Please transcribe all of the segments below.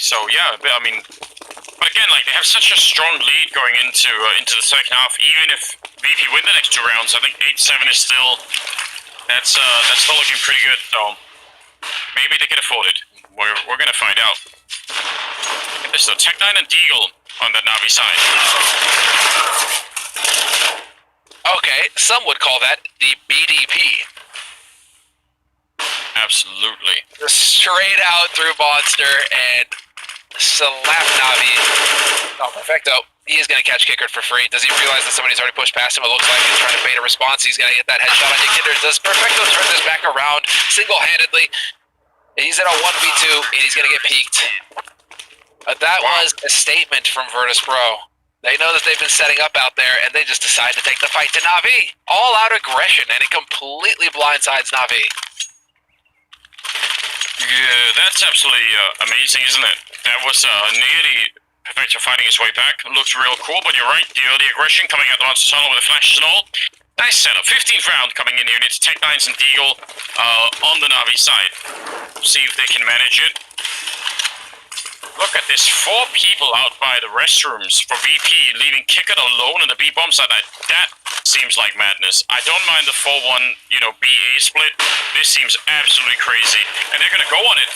So yeah, I mean, but again, like they have such a strong lead going into the second half. Even if VP win the next 2 rounds, I think 8-7 is still that's still looking pretty good. So maybe they can afford it. We're gonna find out. There's the Tech 9 and Deagle on the Navi side. Okay, some would call that the BDP. Absolutely. Just straight out through Monster and slap Navi. Oh, perfecto. He is going to catch Kickert for free. Does he realize that somebody's already pushed past him? It looks like he's trying to bait a response. He's going to get that headshot on Kickert. Does perfecto turn this back around single-handedly? He's in a 1v2, and he's going to get peeked. That was a statement from Virtus Pro. They know that they've been setting up out there, and they just decide to take the fight to Navi. All-out aggression, and it completely blindsides Navi. Yeah, that's absolutely amazing, isn't it? That was nearly Perfecto fighting his way back. Looks real cool, but you're right. The early aggression coming out the Monster Tunnel with the flashes and all. Nice setup. 15th round coming in here, and it's Tech 9s and Deagle on the Navi side. See if they can manage it. Look at this. 4 people out by the restrooms for VP, leaving Kickert alone in the B-bomb side. That seems like madness. I don't mind the 4-1, BA split. This seems absolutely crazy. And they're going to go on it.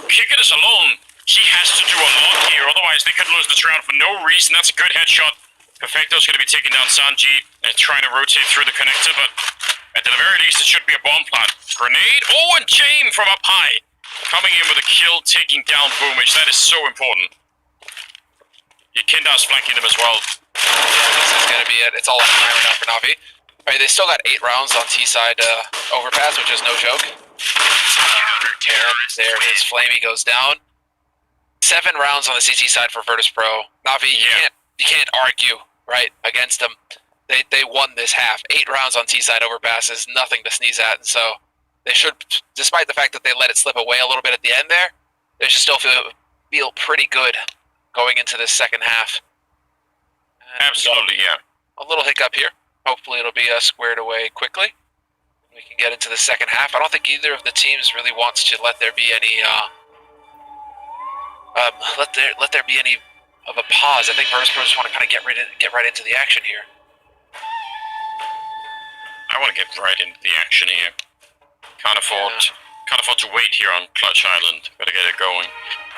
Kickert is alone. He has to do a lot here, otherwise they could lose this round for no reason. That's a good headshot. Perfecto's going to be taking down Sanji and trying to rotate through the connector, but at the very least it should be a bomb plant. Grenade. Oh, and Jame from up high. Coming in with a kill, taking down Boomage. That is so important. Kindar's flanking them as well. Yeah, this is going to be it. It's all on time right now for Navi. Alright, they still got 8 rounds on T-side overpass, which is no joke. There it is. Flamey goes down. 7 rounds on the CT side for Virtus Pro. Navi, you can't argue, right, against them. They won this half. 8 rounds on T-side overpass is nothing to sneeze at, and so they should, despite the fact that they let it slip away a little bit at the end there, they should still feel pretty good going into this second half. And absolutely, yeah. A little hiccup here. Hopefully it'll be squared away quickly. We can get into the second half. I don't think either of the teams really wants to let there be any let there be any of a pause. I think Virtus Pro just want to kind of get right into the action here. I want to get right into the action here. Can't afford to wait here on Clutch Island. Gotta get it going.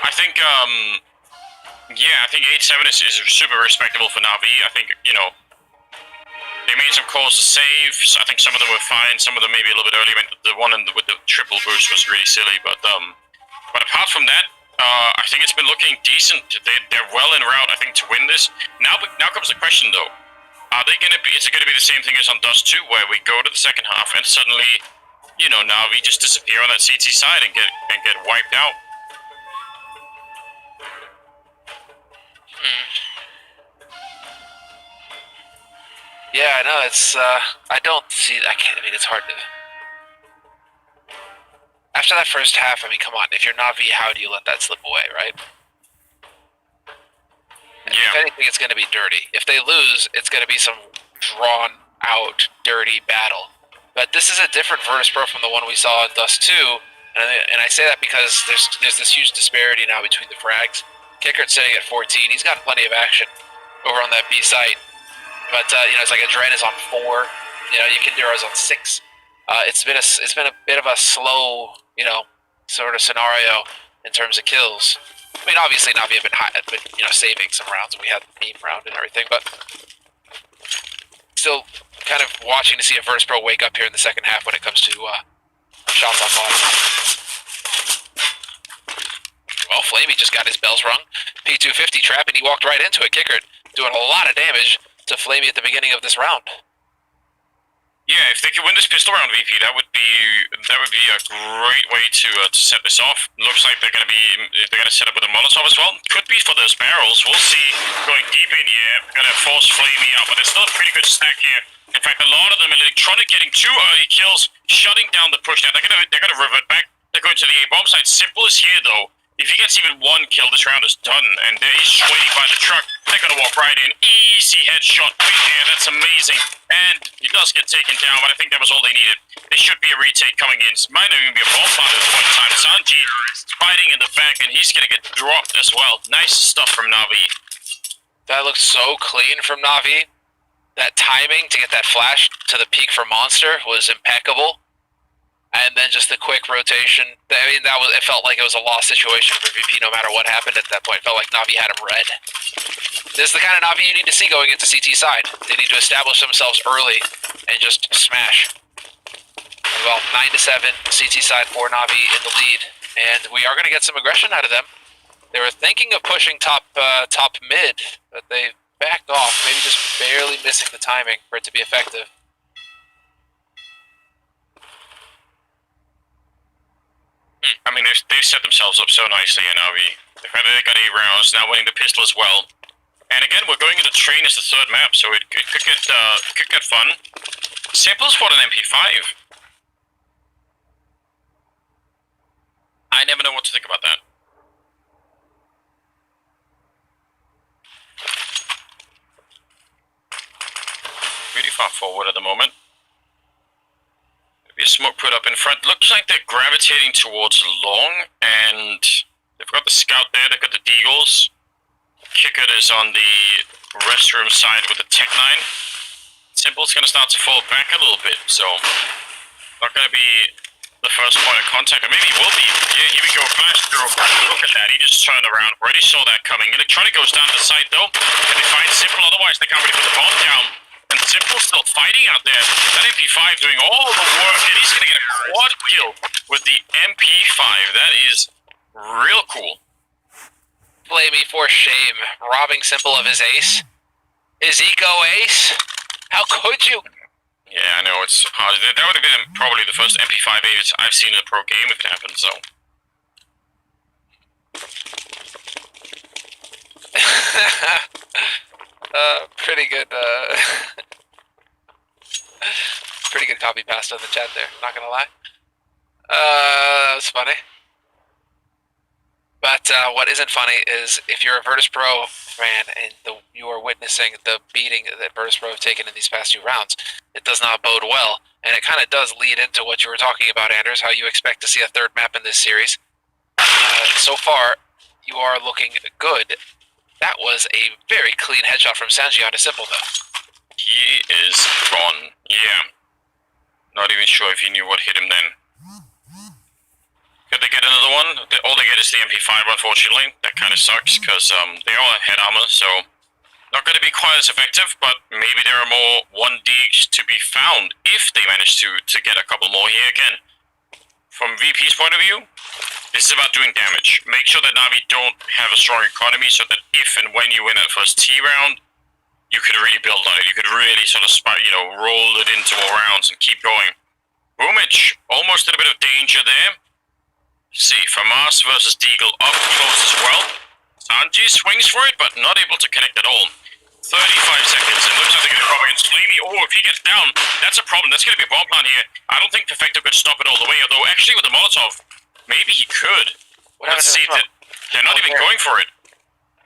I think I think 8-7 is super respectable for Navi. I think they made some calls to save. I think some of them were fine. Some of them maybe a little bit early. The one with the triple boost was really silly. But apart from that, I think it's been looking decent. They're well en route, I think, to win this. Now comes the question, though. Are they going to be? Is it going to be the same thing as on Dust 2, where we go to the second half and suddenly, Navi just disappear on that CT side and get wiped out? Yeah, I know. It's I don't see. I mean, it's hard to. After that first half, I mean, come on. If you're Navi, how do you let that slip away, right? And if anything, it's going to be dirty. If they lose, it's going to be some drawn-out, dirty battle. But this is a different Virtus Pro from the one we saw in Dust 2, and I say that because there's this huge disparity now between the frags. Kickert's sitting at 14. He's got plenty of action over on that B site. But, it's like Adren is on 4. Yukindura's on 6. It's been a bit of a slow, sort of scenario in terms of kills. I mean, obviously Navi have been saving some rounds, and we had the meme round and everything, but still kind of watching to see if Virtus Pro wake up here in the second half when it comes to shots on bottom. Well, Flamey just got his bells rung. P250 trap, and he walked right into it. Kickert doing a lot of damage to Flamey at the beginning of this round. Yeah, if they could win this pistol round, VP, that would be a great way to set this off. Looks like they're gonna set up with a Molotov as well. Could be for those barrels. We'll see. Going deep in here, gonna force Flamey out, but it's still a pretty good stack here. In fact, a lot of them electronic getting 2 early kills, shutting down the push. Now they're gonna revert back. They're going to the A bomb site. Simple as here though. If he gets even one kill, this round is done. And he's just waiting by the truck. They're gonna walk right in. Easy headshot. Big air. That's amazing. And he does get taken down, but I think that was all they needed. There should be a retake coming in. Might not even be a bomb plant at this point in time. Sanji fighting in the back, and he's gonna get dropped as well. Nice stuff from Navi. That looks so clean from Navi. That timing to get that flash to the peak for Monster was impeccable. And then just the quick rotation. I mean, it felt like it was a lost situation for VP no matter what happened at that point. It felt like Navi had him red. This is the kind of Navi you need to see going into CT side. They need to establish themselves early and just smash. Well, 9-7, CT side for Navi in the lead. And we are going to get some aggression out of them. They were thinking of pushing top mid, but they backed off, maybe just barely missing the timing for it to be effective. I mean, they've set themselves up so nicely in Navi. They got 8 rounds, now winning the pistol as well. And again, we're going into train as the third map, so it could get fun. Simple spot an MP5. I never know what to think about that. Really far forward at the moment. Maybe a smoke put up in front. Looks like they're gravitating towards long, and they've got the scout there, they've got the deagles. Kicker is on the restroom side with the Tech 9. Simple's going to start to fall back a little bit, so not going to be the first point of contact, or maybe he will be. Yeah, here we go, flash through. Look at that, he just turned around, already saw that coming. Electronic goes down to the side though. Can they find Simple? Otherwise they can't really put the bomb down. And Simple's still fighting out there. That MP5 doing all the work, and he's going to get a quad kill with the MP5. That is real cool. Blame me for shame. Robbing Simple of his ace. His eco ace? How could you? Yeah, I know, it's hard. That would have been probably the first MP5 ace I've seen in a pro game if it happened, so. Pretty good, pretty good copy paste on the chat there, not gonna lie. That was funny. But what isn't funny is if you're a Virtus Pro fan and you are witnessing the beating that Virtus Pro have taken in these past 2 rounds, it does not bode well. And it kind of does lead into what you were talking about, Anders, how you expect to see a third map in this series. So far, you are looking good. That was a very clean headshot from Sanji onto Simple, though. He is gone. Yeah. Not even sure if he knew what hit him then. Could they get another one? All they get is the MP5, unfortunately. That kind of sucks, because they all have head armor, so not going to be quite as effective, but maybe there are more 1Ds to be found if they manage to get a couple more here again. From VP's point of view, this is about doing damage. Make sure that Navi don't have a strong economy so that if and when you win that first T round, you could really build on it. You could really sort of, roll it into more rounds and keep going. Boomich, almost in a bit of danger there. See, Famas versus Deagle up close as well. Sanji swings for it, but not able to connect at all. 35 seconds, and looks like they're going to come against Flamey. Oh, if he gets down, that's a problem. That's going to be a bomb plant here. I don't think Perfecto could stop it all the way, although actually with the Molotov, maybe he could. Let's see, they're not even going for it.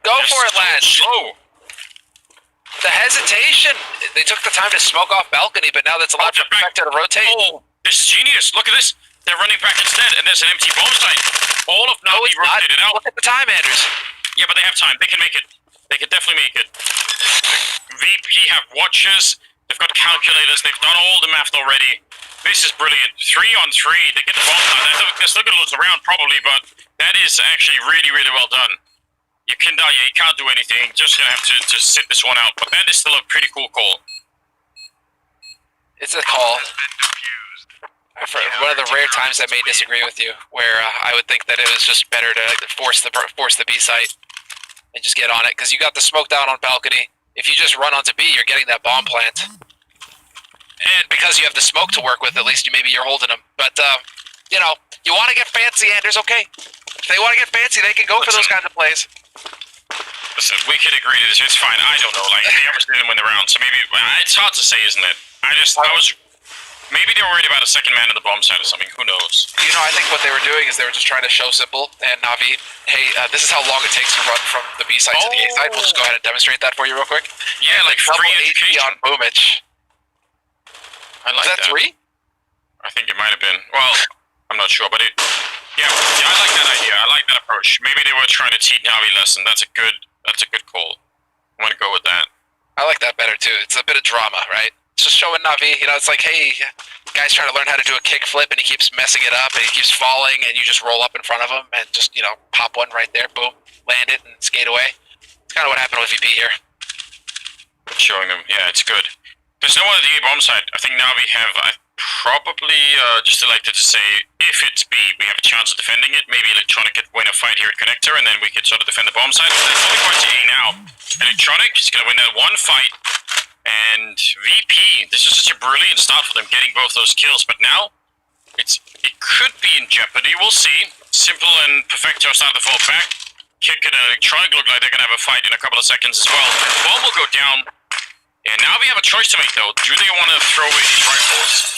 Go for it, lads. Slow. The hesitation. They took the time to smoke off balcony, but now that's allowed for Perfecto to rotate. Oh, this is genius. Look at this. They're running back instead, and there's an empty bomb site. All of Navi rotated out. Look at the time, Anders. Yeah, but they have time. They can make it. They can definitely make it. VP have watches. They've got calculators. They've done all the math already. This is brilliant. 3-on-3. They get the bomb down. They're still going to lose the round, probably, but that is actually really, really well done. You can't do anything. Just going to have to sit this one out. But that is still a pretty cool call. It's a call. One of the rare times I may disagree with you, where I would think that it was just better to force the B site and just get on it, because you got the smoke down on balcony. If you just run onto B, you're getting that bomb plant, and because you have the smoke to work with, at least maybe you're holding them. But you want to get fancy, Anders. Okay, if they want to get fancy, they can go for those kinds of plays. Listen, we can agree to this. It's fine. I don't know. They never didn't win the round, so maybe it's hard to say, isn't it? Maybe they were worried about a second man in the bomb site or something. Who knows? You know, I think what they were doing is they were just trying to show Simple and Navi, hey, this is how long it takes to run from the B side to the A side. We'll just go ahead and demonstrate that for you real quick. Yeah, and like free education on Boomich. I like that. 3? I think it might have been. Well, I'm not sure, but yeah, I like that idea. I like that approach. Maybe they were trying to teach Navi lesson. That's a good call. I'm gonna go with that. I like that better too. It's a bit of drama, right? It's just showing Navi, you know, it's like, hey, guy's trying to learn how to do a kick flip and he keeps messing it up and he keeps falling and you just roll up in front of him and just, you know, pop one right there, boom, land it and skate away. It's kind of what happened with VP here. Showing them, yeah, it's good. There's no one at the A bomb side. I think Navi have probably just elected to say, if it's B, we have a chance of defending it. Maybe Electronic could win a fight here at Connector and then we could sort of defend the bomb side. But that's only quite to A now. Electronic is going to win that one fight. And VP, this is such a brilliant start for them, getting both those kills. But now, it could be in jeopardy. We'll see. Simple and Perfecto start to fall back. Kick and Electronic look like they're going to have a fight in a couple of seconds as well. Bomb will go down. And now we have a choice to make, though. Do they want to throw away these rifles?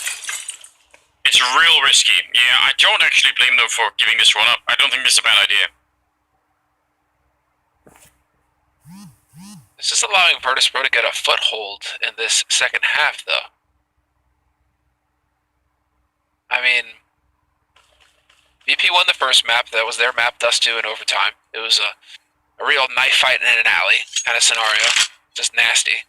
It's real risky. Yeah, I don't actually blame them for giving this one up. I don't think this is a bad idea. This is allowing Virtus.pro to get a foothold in this second half, though. I mean, VP won the first map. That was their map, Dust 2, in overtime. It was a real knife fight in an alley kind of scenario. Just nasty.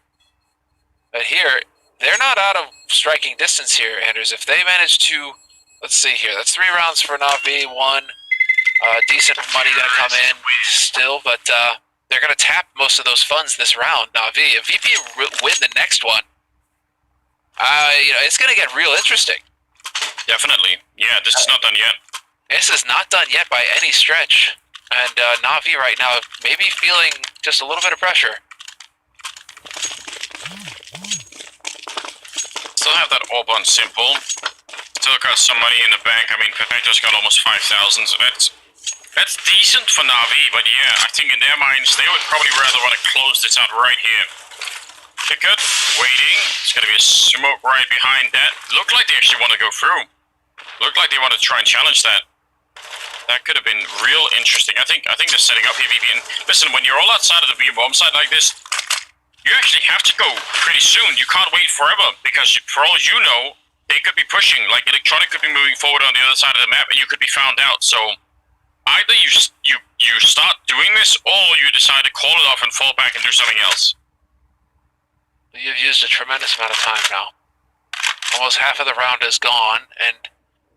But here, they're not out of striking distance here, Anders. If they manage to, let's see here, that's 3 rounds for Navi, 1. Decent money going to come in still, but they're going to tap most of those funds this round, Navi. If VP win the next one, you know, it's going to get real interesting. Definitely. Yeah, this is not done yet. This is not done yet by any stretch. And Navi right now maybe feeling just a little bit of pressure. Still have that orb on Simple. Still got some money in the bank. I mean, Perfecto's got almost 5,000, so that's decent for Navi, but yeah, I think in their minds, they would probably rather want to close this out right here. Kicker, waiting. It's going to be a smoke right behind that. Looked like they actually want to go through. Looked like they want to try and challenge that. That could have been real interesting. I think they're setting up here, VP. And listen, when you're all outside of the B bomb site like this, you actually have to go pretty soon. You can't wait forever, because for all you know, they could be pushing. Like, Electronic could be moving forward on the other side of the map, and you could be found out. So either you start doing this, or you decide to call it off and fall back and do something else. You've used a tremendous amount of time now. Almost half of the round is gone, and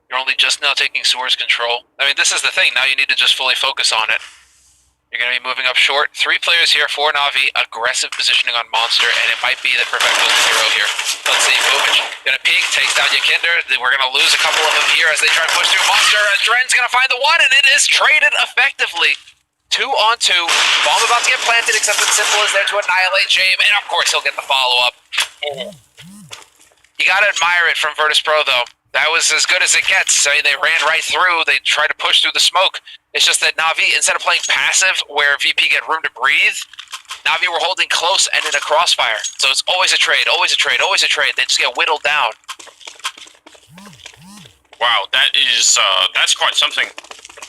you're only just now taking Source control. I mean, this is the thing. Now you need to just fully focus on it. You're going to be moving up short. 3 players here for Navi. Aggressive positioning on Monster, and it might be that Perfecto's the hero here. Let's see. Boomich going to peek, takes down Yakinder. We're going to lose a couple of them here as they try to push through Monster. And Dren's going to find the one, and it is traded effectively. 2 on 2. Bomb about to get planted, except that Simple is there to annihilate Jame, and of course he'll get the follow-up. You got to admire it from Virtus.pro, though. That was as good as it gets. I mean, they ran right through. They tried to push through the smoke. It's just that Navi, instead of playing passive, where VP get room to breathe, Navi were holding close and in a crossfire. So it's always a trade, always a trade, always a trade. They just get whittled down. Wow, that's quite something.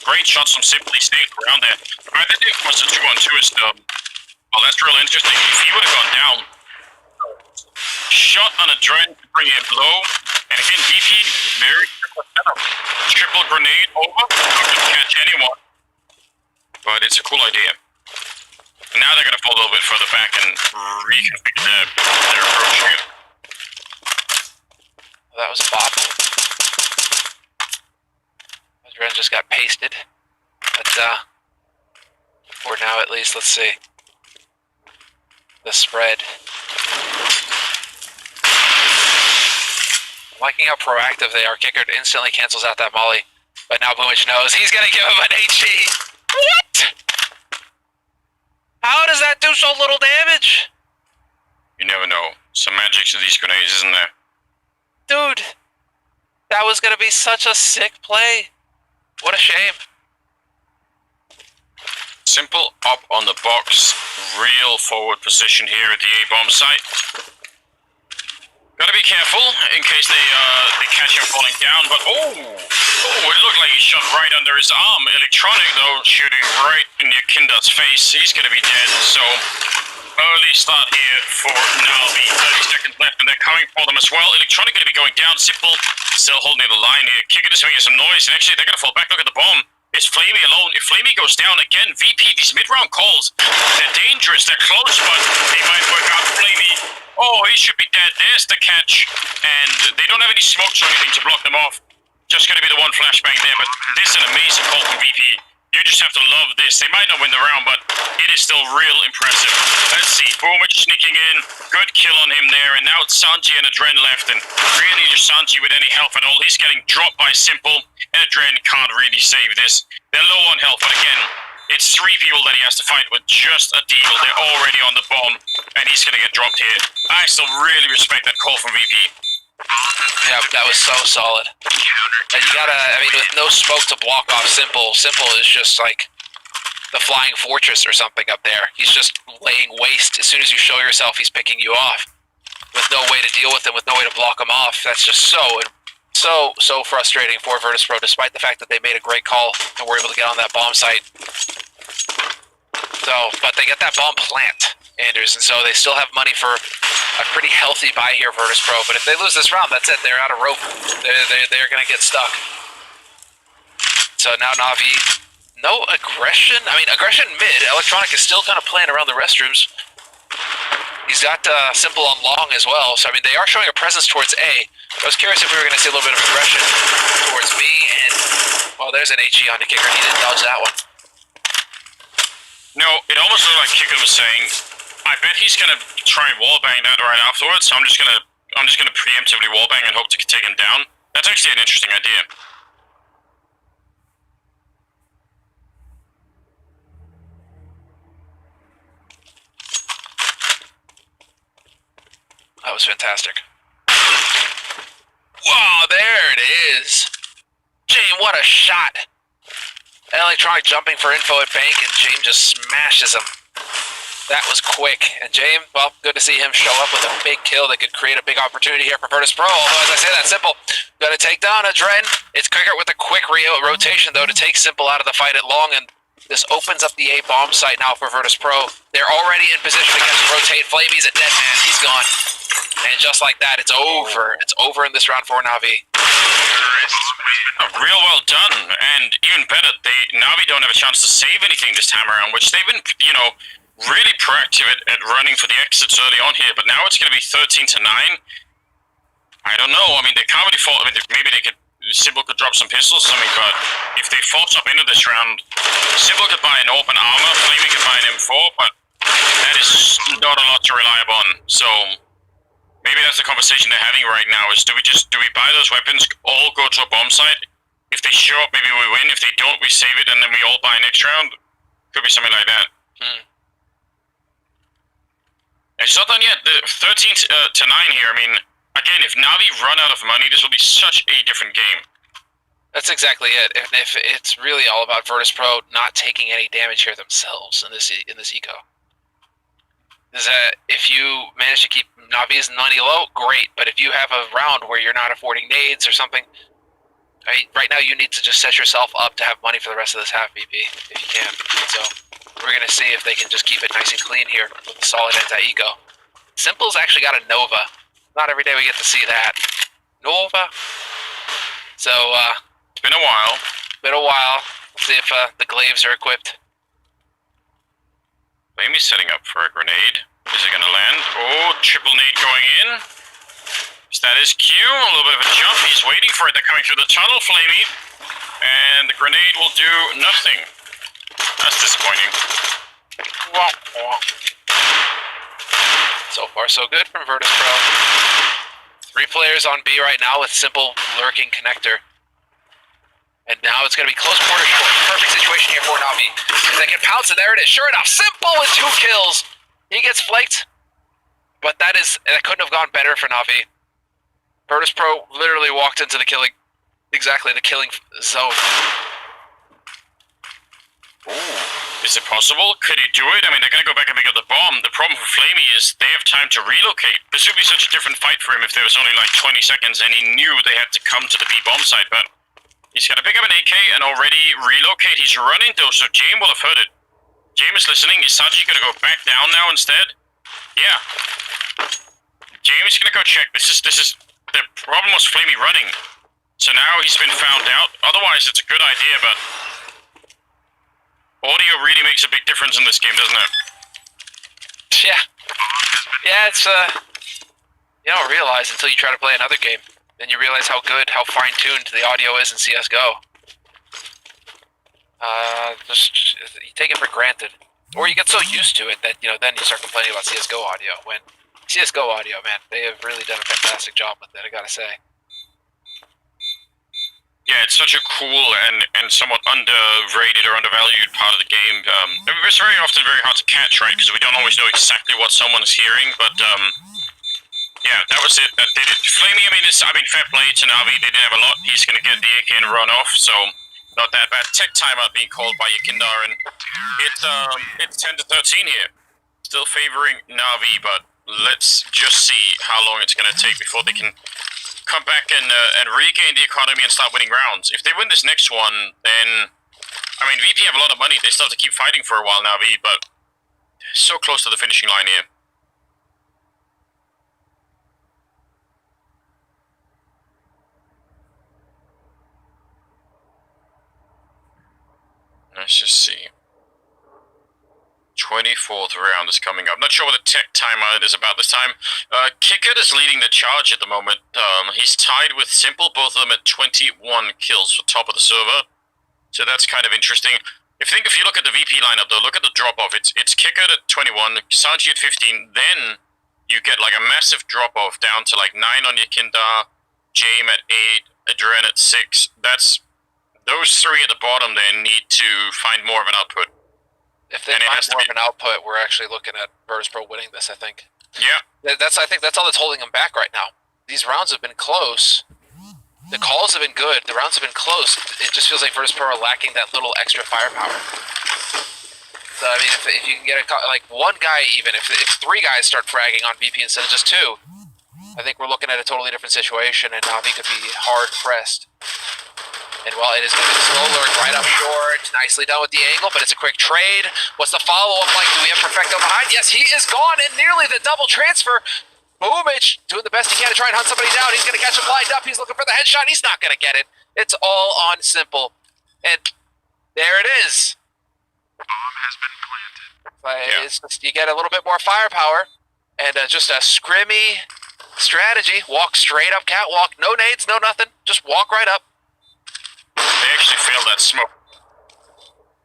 Great shots from Simply stayed around there. I think it was a 2-on-2 is well, that's real interesting. If he would have gone down, shot on a Dren to bring him low, and again, VP very triple grenade over, not gonna catch anyone, but it's a cool idea. Now they're gonna fall a little bit further back and reconfigure their approach here. Well, that was a bop. Dren just got pasted, but for now at least, let's see the spread. I'm liking how proactive they are. Kicker instantly cancels out that molly, but now Boomich knows he's gonna give him an HG. What? How does that do so little damage? You never know. Some magic to these grenades, isn't there? Dude, that was gonna be such a sick play. What a shame. Simple up on the box. Real forward position here at the A-bomb site. Gotta be careful in case they catch him falling down. But it looked like he shot right under his arm. Electronic though, shooting right in Yakinda's face. He's gonna be dead. So early start here for Navi. 30 seconds left, and they're coming for them as well. Electronic gonna be going down. Simple still holding the line here. Kicker is making some noise, and actually they're gonna fall back. Look at the bomb. It's Flamey alone. If Flamey goes down again, VP, these mid-round calls, they're dangerous. They're close, but they might work out. Flamey. Oh, he should be dead. There's the catch. And they don't have any smokes or anything to block them off. Just going to be the one flashbang there, but this is an amazing call from VP. You just have to love this. They might not win the round, but it is still real impressive. Let's see. Boomich sneaking in. Good kill on him there. And now it's Sanji and Adren left. And really just Sanji with any health at all. He's getting dropped by Simple. And Adren can't really save this. They're low on health, but again, it's 3 people that he has to fight with just a deal. They're already on the bomb, and he's going to get dropped here. I still really respect that call from VP. Yeah, that was so solid. And you gotta, I mean, with no smoke to block off Simple is just like the flying fortress or something up there. He's just laying waste. As soon as you show yourself, he's picking you off. With no way to deal with him, with no way to block him off. That's just so frustrating for Virtus.pro, despite the fact that they made a great call and were able to get on that bomb site. So, but they get that bomb plant, Anders, and so they still have money for a pretty healthy buy here, Virtus.pro. But if they lose this round, that's it. They're out of rope. They're going to get stuck. So now Navi, no aggression. I mean, aggression mid. Electronic is still kind of playing around the restrooms. He's got Simple on long as well. So, I mean, they are showing a presence towards A. I was curious if we were going to see a little bit of aggression towards B. And, well, there's an HE on the kicker. He didn't dodge that one. No, it almost looked like Kicker was saying, I bet he's going to try and wallbang that right afterwards. So I'm just going to preemptively wallbang and hope to take him down. That's actually an interesting idea. That was fantastic. Wow, there it is. James, what a shot. Electronic jumping for info at bank, and James just smashes him. That was quick. And James, well, good to see him show up with a big kill that could create a big opportunity here for Virtus.pro. Although, as I say, that's Simple. Gonna take down Adren. It's quicker with a quick rotation, though, to take Simple out of the fight at long, and this opens up the A bomb site now for Virtus.pro. They're already in position to catch rotate. Flamey's a dead man. He's gone. And just like that, it's over. It's over in this round for Navi. Real well done, and even better, Navi don't have a chance to save anything this time around, which they've been, really proactive at running for the exits early on here, but now it's going to be 13 to 9. I don't know. I mean, they can't really fall. I mean, maybe Simple could drop some pistols or something, but if they false up into this round, Simple could buy an open armor, Flamey could buy an M4, but that is not a lot to rely upon. So maybe that's the conversation they're having right now, is do we buy those weapons, all go to a bomb site? If they show up, maybe we win. If they don't, we save it, and then we all buy next round. Could be something like that. It's not done yet. The 13 to 9 here, I mean, again, if Navi run out of money, this will be such a different game. That's exactly it. If it's really all about Virtus.pro not taking any damage here themselves in this eco. Is that if you manage to keep Navi's money low, great. But if you have a round where you're not affording nades or something, right now you need to just set yourself up to have money for the rest of this half, VP, if you can. So we're going to see if they can just keep it nice and clean here with a solid anti-eco. Simple's actually got a Nova. Not every day we get to see that. Nova. So, it's been a while. Let's see if the glaives are equipped. Flamey's setting up for a grenade. Is it going to land? Oh, triple nade going in. Is that his cue? A little bit of a jump. He's waiting for it. They're coming through the tunnel, Flamey. And the grenade will do nothing. That's disappointing. So far, so good from Virtus.pro. 3 players on B right now with Simple lurking connector. And now it's going to be close quarter short. Perfect situation here for Navi. They can pounce, and there it is. Sure enough, Simple with 2 kills. He gets flaked. But that couldn't have gone better for Navi. Virtus.pro literally walked into the killing zone. Ooh. Is it possible? Could he do it? I mean, they're gonna go back and pick up the bomb. The problem for Flamey is they have time to relocate. This would be such a different fight for him if there was only like 20 seconds and he knew they had to come to the B bomb site, but he's gonna pick up an AK and already relocate. He's running though, so Jame will have heard it. Jame is listening. Is Saji gonna go back down now instead? Yeah. Jame is gonna go check. This is the problem was Flamey running. So now he's been found out. Otherwise it's a good idea, but audio really makes a big difference in this game, doesn't it? Yeah. Yeah, it's you don't realize until you try to play another game. Then you realize how good, how fine-tuned the audio is in CSGO. Just you take it for granted. Or you get so used to it that, you know, then you start complaining about CSGO audio. When CSGO audio, man, they have really done a fantastic job with it, I gotta say. Yeah, it's such a cool and somewhat underrated or undervalued part of the game. It's very often very hard to catch, right? Because we don't always know exactly what someone is hearing, but yeah, that was it. That did it. Flamey, I mean, fair play to Navi. They didn't have a lot. He's going to get the AK and run off, so not that bad. Tech timeout being called by Yakindar, and it's 10 to 13 here. Still favoring Navi, but let's just see how long it's going to take before they can come back and regain the economy and start winning rounds. If they win this next one, then I mean, VP have a lot of money. They still have to keep fighting for a while now, but so close to the finishing line here. Let's just see. 24th round is coming up. Not sure what the tech timeout is about this time. Kickert is leading the charge at the moment. He's tied with Simple, both of them at 21 kills for top of the server. So that's kind of interesting. If you look at the VP lineup though, look at the drop-off. It's Kickert at 21, Saji at 15, then you get like a massive drop-off down to like 9 on Yakindar, Jame at 8, Adren at 6. Those three at the bottom then need to find more of an output. If they find more of an output, we're actually looking at Virtus.pro winning this, I think. Yeah. I think that's all that's holding them back right now. These rounds have been close. The calls have been good. The rounds have been close. It just feels like Virtus.pro are lacking that little extra firepower. So, I mean, if you can get like one guy even, if three guys start fragging on VP instead of just two, I think we're looking at a totally different situation, and Navi could be hard-pressed. And well, it is going to be slow lurk right up short. Nicely done with the angle, but it's a quick trade. What's the follow-up like? Do we have Perfecto behind? Yes, he is gone, and nearly the double transfer. Boomich doing the best he can to try and hunt somebody down. He's going to catch him lined up. He's looking for the headshot. He's not going to get it. It's all on Simple. And there it is. Bomb has been planted. Yeah. It's just, you get a little bit more firepower and just a scrimmy strategy. Walk straight up catwalk. No nades, no nothing. Just walk right up. They actually failed that smoke.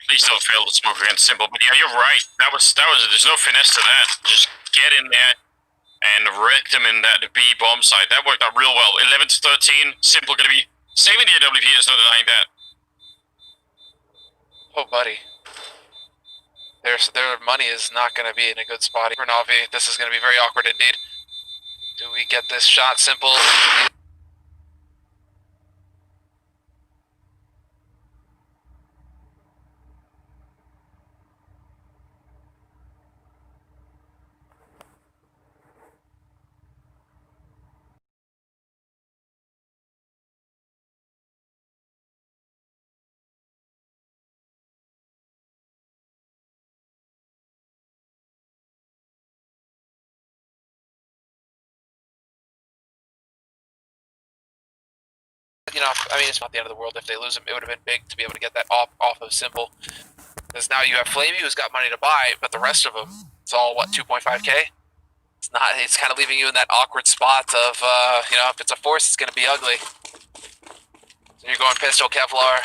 Please don't fail the smoke against Simple. But yeah, you're right. That was. There's no finesse to that. Just get in there and wreck them in that B bomb site. That worked out real well. 11 to 13. Simple going to be saving the AWP. There's no denying that. Oh, buddy. Their money is not going to be in a good spot for Navi. This is going to be very awkward indeed. Do we get this shot? Simple. You know, I mean, it's not the end of the world if they lose him. It would have been big to be able to get that off of Simple. Because now you have Flamey, who's got money to buy, but the rest of them, it's all, what, 2.5K? It's kind of leaving you in that awkward spot of, you know, if it's a force, it's going to be ugly. So you're going Pistol, Kevlar,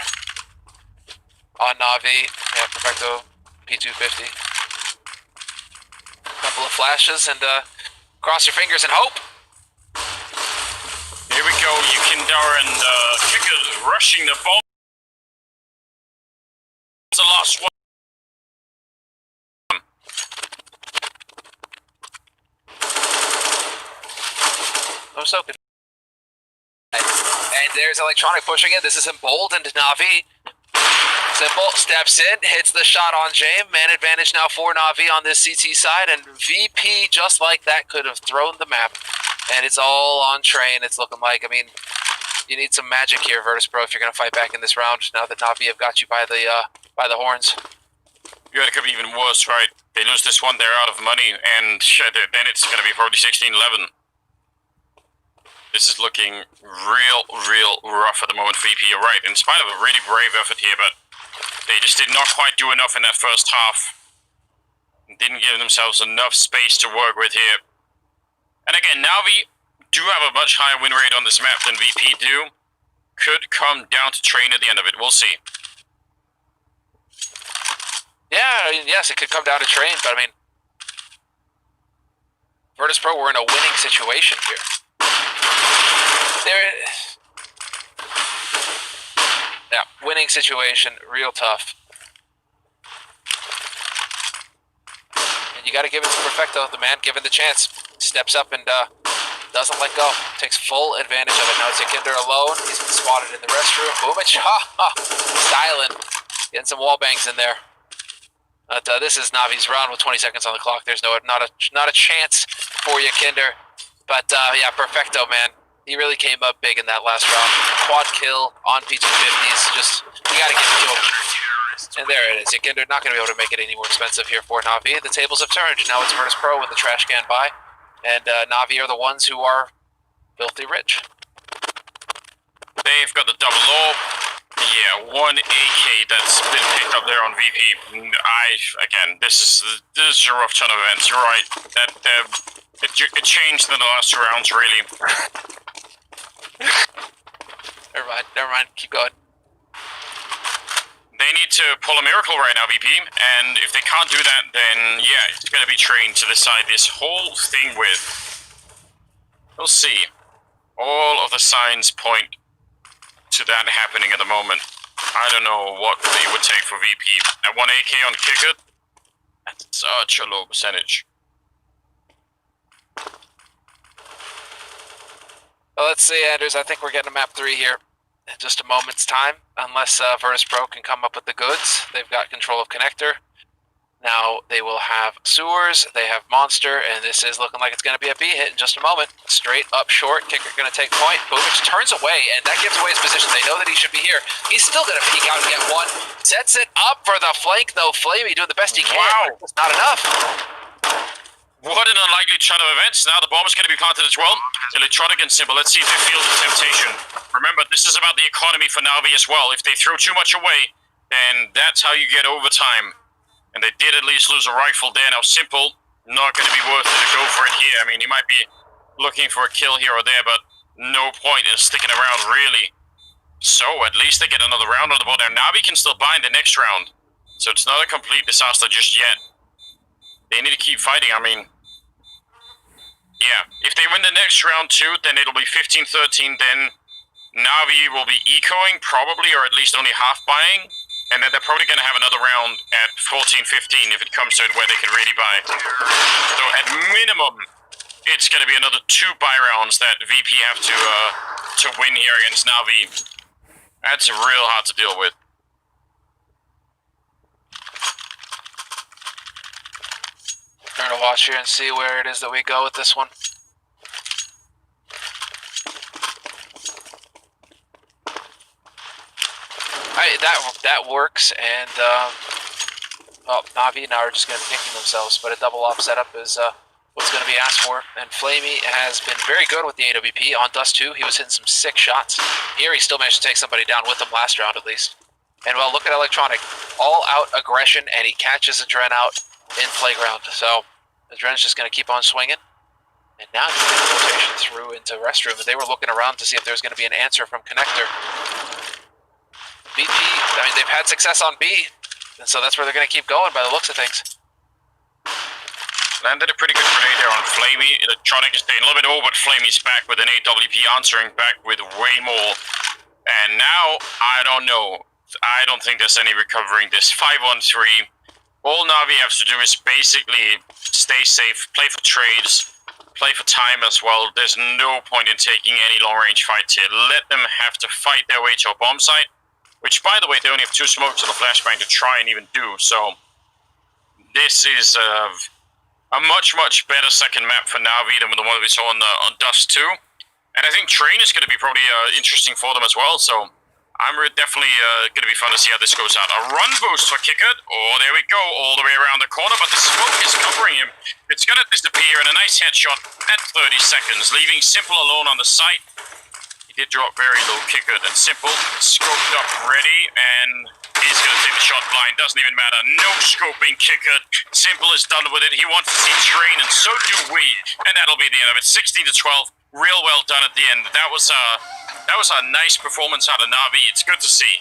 on Navi, yeah, Perfecto, P250. Couple of flashes, and cross your fingers and hope. Here we go, Yakindar and Kickers rushing the ball. It's the last one. I'm so good. And there's Electronic pushing it. This is emboldened Navi. Simple steps in, hits the shot on James. Man advantage now for Navi on this CT side, and VP, just like that, could have thrown the map. And it's all on train, it's looking like. I mean, you need some magic here, Virtus Pro, if you're going to fight back in this round, now that Navi have got you by the horns. Yeah, it could be even worse, right? They lose this one, they're out of money, and then it's going to be probably 16-11. This is looking real rough at the moment for VP. You're right, in spite of a really brave effort here, but they just did not quite do enough in that first half. Didn't give themselves enough space to work with here. And again, Navi do have a much higher win rate on this map than VP do. Could come down to train at the end of it, we'll see. Yeah, yes, it could come down to train, but I mean, Virtus Pro, we're in a winning situation here. Yeah, winning situation, real tough. And you got to give it to Perfecto, the man given the chance. Steps up and doesn't let go. Takes full advantage of it. Now it's Kinder alone. He's been spotted in the restroom. Boomich, styling. Getting some wall bangs in there. But this is Navi's round with 20 seconds on the clock. There's not a chance for you, Kinder. But yeah, Perfecto, man. He really came up big in that last round. Quad kill on P250s. Just, you gotta give it to him. And there it is. Kinder not gonna be able to make it any more expensive here for Navi. The tables have turned. Now it's Virtus Pro with the trash can by. And Navi are the ones who are filthy rich. They've got the double orb. Yeah, one AK that's been picked up there on VP. Again, this is a rough ton of events. You're right. It changed in the last 2 rounds, really. Never mind. Keep going. They need to pull a miracle right now, VP, and if they can't do that, then yeah, it's going to be trained to decide this whole thing with. We'll see. All of the signs point to that happening at the moment. I don't know what they would take for VP. At 1 AK on Kicker, that's such a low percentage. Well, let's see, Anders. I think we're getting a map 3 here in just a moment's time, unless Virtus Pro can come up with the goods. They've got control of Connector. Now they will have Sewers, they have Monster, and this is looking like it's going to be a B hit in just a moment. Straight up short, Kicker going to take point. Boomich turns away, and that gives away his position. They know that he should be here. He's still going to peek out and get one. Sets it up for the flank, though. Flamey doing the best he can. Wow. It's not enough. What an unlikely chunk of events. Now the bomb is going to be planted as well. Electronic and Simple. Let's see if they feel the temptation. Remember, this is about the economy for Navi as well. If they throw too much away, then that's how you get overtime. And they did at least lose a rifle there. Now Simple, not going to be worth it to go for it here. I mean, he might be looking for a kill here or there, but no point in sticking around, really. So at least they get another round on the board. Now Navi can still buy in the next round. So it's not a complete disaster just yet. They need to keep fighting. I mean, yeah, if they win the next round too, then it'll be 15-13. Then Navi will be ecoing probably, or at least only half buying. And then they're probably going to have another round at 14-15 if it comes to it where they can really buy. So at minimum, it's going to be another 2 buy rounds that VP have to win here against Navi. That's real hard to deal with. Trying to watch here and see where it is that we go with this one. That works, and well, Navi now are just going to be kicking themselves, but a double op setup is what's going to be asked for. And Flamey has been very good with the AWP. On Dust 2, he was hitting some sick shots. Here he still managed to take somebody down with him last round at least. And well, look at Electronic. All out aggression, and he catches Adren out in Playground. So Adren's just going to keep on swinging. And now he's getting rotation through into Restroom. They were looking around to see if there's going to be an answer from Connector. VP, I mean, they've had success on B, and so that's where they're going to keep going by the looks of things. Landed a pretty good grenade there on Flamey. Electronic is staying a little bit over, but Flamey's back with an AWP, answering back with way more. And now, I don't know. I don't think there's any recovering this. 5-1-3. All Navi has to do is basically stay safe, play for trades, play for time as well. There's no point in taking any long-range fights here. Let them have to fight their way to a bomb site. which, by the way, they only have 2 smokes on the flashbang to try and even do, so this is a much better second map for Navi than the one we saw on Dust 2, and I think Train is going to be probably interesting for them as well, so I'm definitely going to be fun to see how this goes out. A run boost for Kickert. Oh, there we go, all the way around the corner, but the smoke is covering him. It's going to disappear, and a nice headshot at 30 seconds, leaving Simple alone on the site. He did drop very low, Kickert, and Simple scoped up ready, and he's going to take the shot blind. Doesn't even matter. No scoping, Kickert. Simple is done with it. He wants to see Train, and so do we. And that'll be the end of it. 16 to 12. Real well done at the end. That was a nice performance out of Navi. It's good to see.